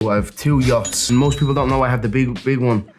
I have 2 yachts. And most people don't know I have the big one,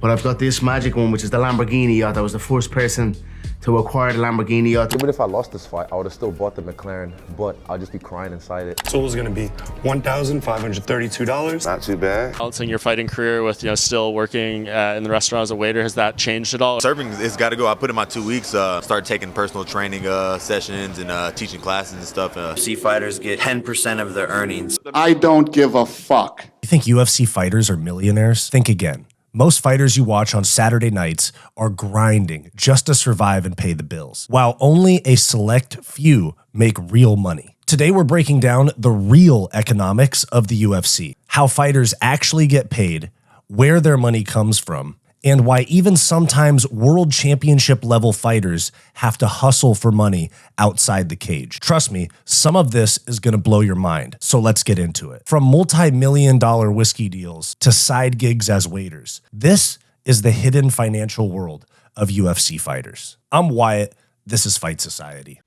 but I've got this magic one, which is the Lamborghini yacht. I was the first person to acquire the Lamborghini yacht. Even if I lost this fight, I would have still bought the McLaren, but I'll just be crying inside it. So it was gonna be $1,532. Not too bad. Balancing your fighting career with, still working in the restaurant as a waiter, has that changed at all? Surfing has got to go. I put in my 2 weeks, started taking personal training sessions and teaching classes and stuff. UFC fighters get 10% of their earnings. I don't give a fuck. You think UFC fighters are millionaires? Think again. Most fighters you watch on Saturday nights are grinding just to survive and pay the bills, while only a select few make real money. Today, we're breaking down the real economics of the UFC, how fighters actually get paid, where their money comes from, and why even sometimes world championship level fighters have to hustle for money outside the cage. Trust me, some of this is going to blow your mind. So let's get into it. From multi-million-dollar whiskey deals to side gigs as waiters, this is the hidden financial world of UFC fighters. I'm Wyatt. This is Fight Society.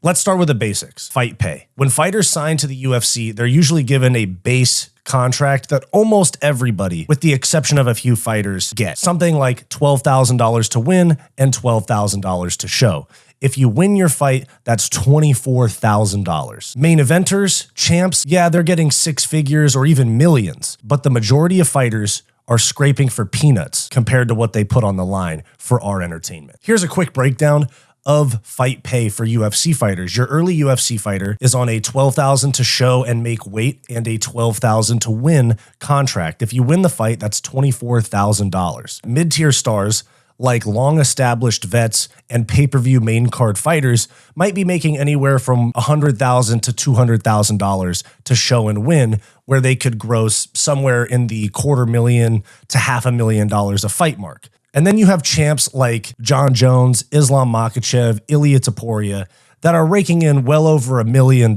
Let's start with the basics. Fight pay. When fighters sign to the UFC, they're usually given a base contract that almost everybody, with the exception of a few fighters, get. Something like $12,000 to win and $12,000 to show. If you win your fight, that's $24,000. Main eventers, champs, yeah, they're getting 6 figures or even millions, but the majority of fighters are scraping for peanuts compared to what they put on the line for our entertainment. Here's a quick breakdown of fight pay for UFC fighters. Your early UFC fighter is on a $12,000 to show and make weight and a $12,000 to win contract. If you win the fight, that's $24,000. Mid-tier stars, like long-established vets and pay-per-view main card fighters, might be making anywhere from $100,000 to $200,000 to show and win, where they could gross somewhere in the $250,000 to $500,000 a fight mark. And then you have champs like John Jones, Islam Makhachev, Ilia Topuria that are raking in well over $1 million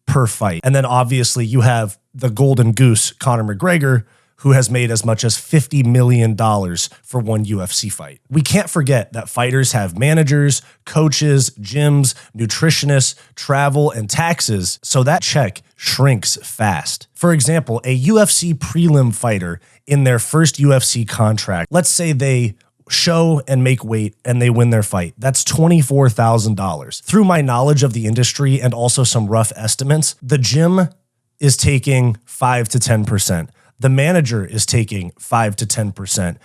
per fight. And then obviously you have the golden goose, Conor McGregor, who has made as much as $50 million for one UFC fight. We can't forget that fighters have managers, coaches, gyms, nutritionists, travel, and taxes, so that check shrinks fast. For example, a UFC prelim fighter in their first UFC contract, let's say they show and make weight and they win their fight, that's $24,000. Through my knowledge of the industry and also some rough estimates, the gym is taking 5 to 10%. The manager is taking 5 to 10%.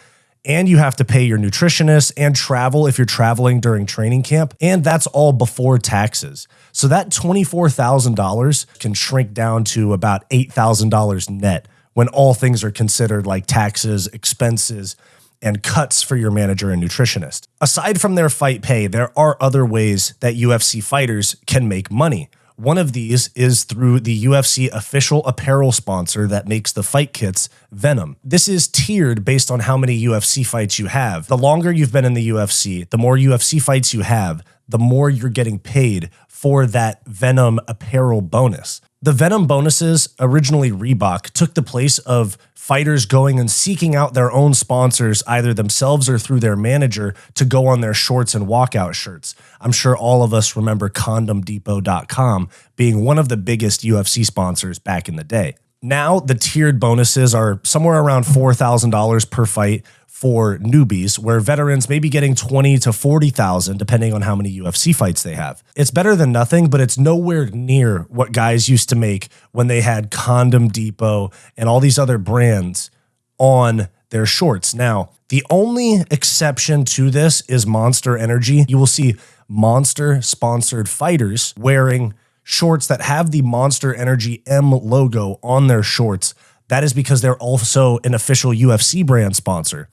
And you have to pay your nutritionist and travel if you're traveling during training camp. And that's all before taxes. So that $24,000 can shrink down to about $8,000 net when all things are considered, like taxes, expenses, and cuts for your manager and nutritionist. Aside from their fight pay, there are other ways that UFC fighters can make money. One of these is through the UFC official apparel sponsor that makes the fight kits, Venum. This is tiered based on how many UFC fights you have. The longer you've been in the UFC, the more UFC fights you have, the more you're getting paid for that Venum apparel bonus. The Venum bonuses, originally Reebok, took the place of fighters going and seeking out their own sponsors, either themselves or through their manager, to go on their shorts and walkout shirts. I'm sure all of us remember CondomDepot.com being one of the biggest UFC sponsors back in the day. Now, the tiered bonuses are somewhere around $4,000 per fight for newbies, where veterans may be getting $20,000 to $40,000 depending on how many UFC fights they have. It's better than nothing, but it's nowhere near what guys used to make when they had Condom Depot and all these other brands on their shorts. Now, the only exception to this is Monster Energy. You will see Monster-sponsored fighters wearing shorts that have the Monster Energy M logo on their shorts. That is because they're also an official UFC brand sponsor.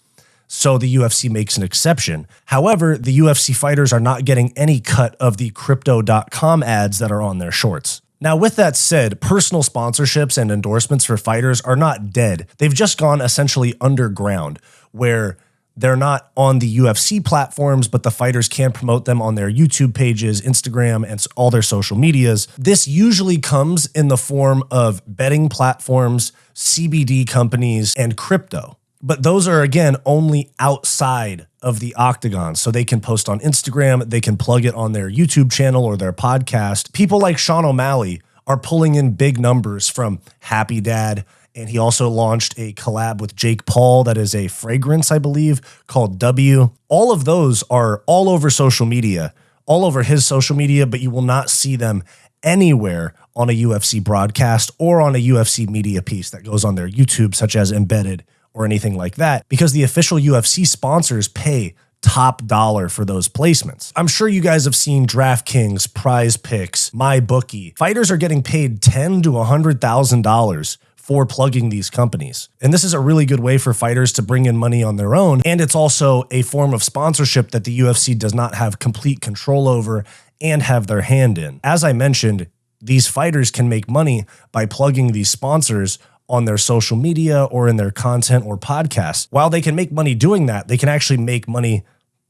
So the UFC makes an exception. However, the UFC fighters are not getting any cut of the Crypto.com ads that are on their shorts. Now, with that said, personal sponsorships and endorsements for fighters are not dead. They've just gone essentially underground, where they're not on the UFC platforms, but the fighters can promote them on their YouTube pages, Instagram, and all their social medias. This usually comes in the form of betting platforms, CBD companies, and crypto. But those are, again, only outside of the Octagon. So they can post on Instagram, they can plug it on their YouTube channel or their podcast. People like Sean O'Malley are pulling in big numbers from Happy Dad. And he also launched a collab with Jake Paul that is a fragrance, I believe, called W. All of those are all over social media, all over his social media, but you will not see them anywhere on a UFC broadcast or on a UFC media piece that goes on their YouTube, such as Embedded or anything like that, because the official UFC sponsors pay top dollar for those placements. I'm sure you guys have seen DraftKings, Prize Picks, MyBookie. Fighters are getting paid $10,000 to $100,000 for plugging these companies. And this is a really good way for fighters to bring in money on their own. And it's also a form of sponsorship that the UFC does not have complete control over and have their hand in. As I mentioned, these fighters can make money by plugging these sponsors on their social media or in their content or podcasts. While they can make money doing that, they can actually make money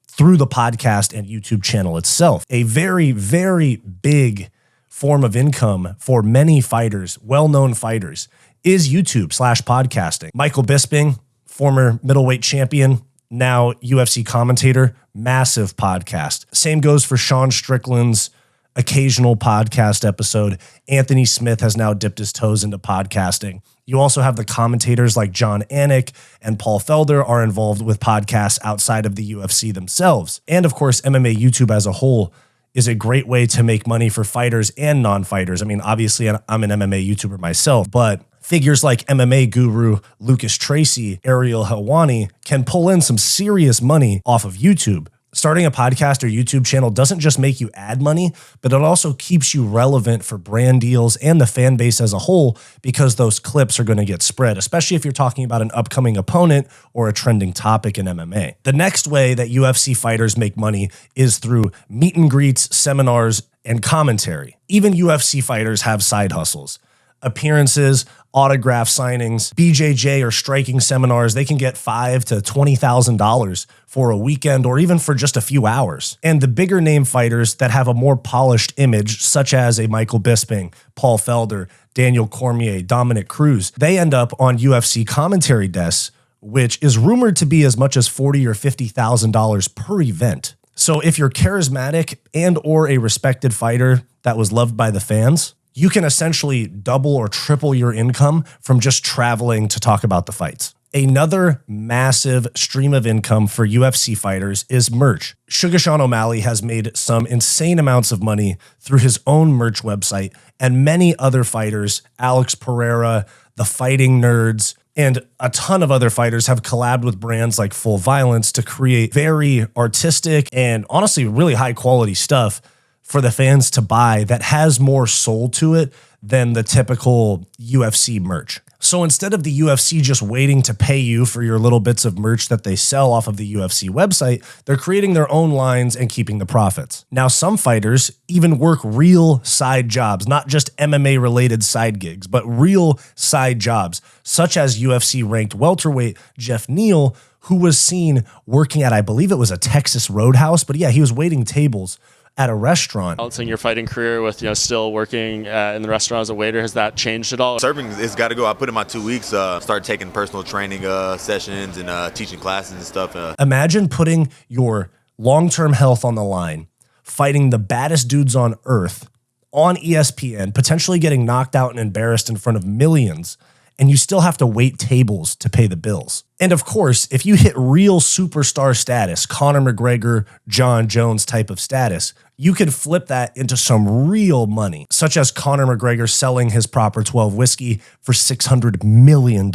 through the podcast and YouTube channel itself. A very, very big form of income for many fighters, well-known fighters, is YouTube/podcasting. Michael Bisping, former middleweight champion, now UFC commentator, massive podcast. Same goes for Sean Strickland's occasional podcast episode. Anthony Smith has now dipped his toes into podcasting. You also have the commentators like John Anik and Paul Felder are involved with podcasts outside of the UFC themselves. And of course, MMA YouTube as a whole is a great way to make money for fighters and non-fighters. I mean, obviously I'm an MMA YouTuber myself, but figures like MMA guru Lucas Tracy, Ariel Helwani can pull in some serious money off of YouTube. Starting a podcast or YouTube channel doesn't just make you ad money, but it also keeps you relevant for brand deals and the fan base as a whole, because those clips are going to get spread, especially if you're talking about an upcoming opponent or a trending topic in MMA. The next way that UFC fighters make money is through meet and greets, seminars, and commentary. Even UFC fighters have side hustles. Appearances, autograph signings, BJJ or striking seminars, they can get $5,000 to $20,000 for a weekend or even for just a few hours. And the bigger name fighters that have a more polished image, such as a Michael Bisping, Paul Felder, Daniel Cormier, Dominic Cruz, they end up on UFC commentary desks, which is rumored to be as much as $40,000 or $50,000 per event. So if you're charismatic and or a respected fighter that was loved by the fans, you can essentially double or triple your income from just traveling to talk about the fights. Another massive stream of income for UFC fighters is merch. Sugar Sean O'Malley has made some insane amounts of money through his own merch website, and many other fighters, Alex Pereira, the Fighting Nerds, and a ton of other fighters have collabed with brands like Full Violence to create very artistic and honestly really high quality stuff for the fans to buy that has more soul to it than the typical UFC merch. So instead of the UFC just waiting to pay you for your little bits of merch that they sell off of the UFC website, they're creating their own lines and keeping the profits. Now, some fighters even work real side jobs, not just MMA related side gigs, but real side jobs, such as UFC ranked welterweight Jeff Neal, who was seen working at, I believe it was a Texas Roadhouse, but yeah, he was waiting tables at a restaurant. Balancing your fighting career with, still working in the restaurant as a waiter, has that changed at all? Serving, it's got to go. I put in my 2 weeks, start taking personal training sessions and teaching classes and stuff. Imagine putting your long-term health on the line, fighting the baddest dudes on earth on ESPN, potentially getting knocked out and embarrassed in front of millions, and you still have to wait tables to pay the bills. And of course, if you hit real superstar status, Conor McGregor, John Jones type of status, you could flip that into some real money, such as Conor McGregor selling his Proper 12 whiskey for $600 million,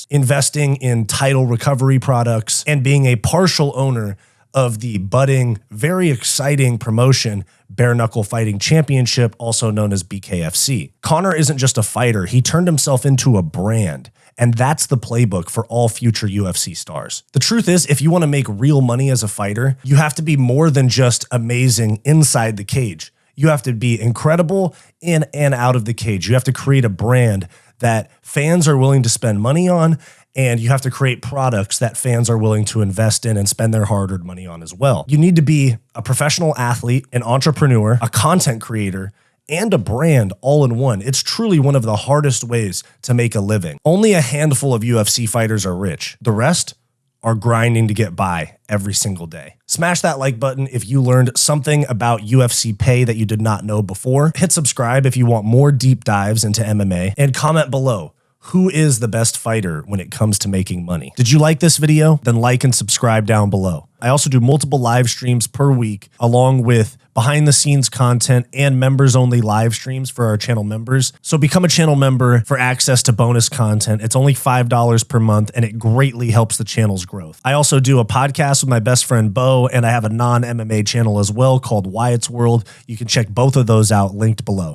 investing in title recovery products, and being a partial owner of the budding, very exciting promotion, Bare Knuckle Fighting Championship, also known as BKFC. Conor isn't just a fighter, he turned himself into a brand. And that's the playbook for all future UFC stars. The truth is, if you want to make real money as a fighter, you have to be more than just amazing inside the cage. You have to be incredible in and out of the cage. You have to create a brand that fans are willing to spend money on, and you have to create products that fans are willing to invest in and spend their hard-earned money on as well. You need to be a professional athlete, an entrepreneur, a content creator, and a brand all in one. It's truly one of the hardest ways to make a living. Only a handful of UFC fighters are rich. The rest are grinding to get by every single day. Smash that like button if you learned something about UFC pay that you did not know before. Hit subscribe if you want more deep dives into MMA, and comment below. Who is the best fighter when it comes to making money? Did you like this video? Then like and subscribe down below. I also do multiple live streams per week, along with behind the scenes content and members only live streams for our channel members. So become a channel member for access to bonus content. It's only $5 per month, and it greatly helps the channel's growth. I also do a podcast with my best friend Bo, and I have a non-MMA channel as well called Wyatt's World. You can check both of those out linked below.